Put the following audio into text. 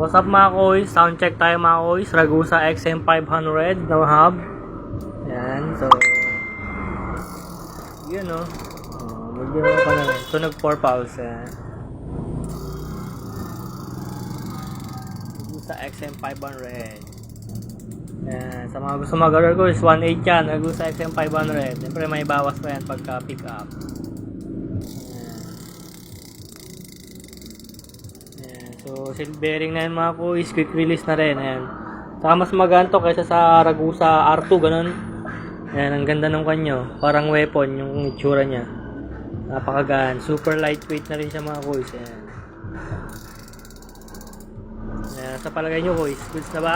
What's up mga koys? Sound check tayo mga koys. Ragusa XM500 na hub. Yan. So, yun o. Medyo pa na rin. Tunog 4 pulse. Yan. Ragusa XM500. Yan. Sa mga gusto mag-order ko is 1.8 yan. Ragusa XM500. Siyempre may bawas pa yan pagka pick up. So, seal bearing na yan mga kuys, quick release na rin, ayan. Saka mas maganto kaysa sa Ragusa R2, ganun. Ayan, ang ganda ng kanyo, parang weapon yung itsura nya. Napakagaan, super lightweight na rin siya mga kuys, ayan. Ayan, sa palagay nyo kuys, goods na ba?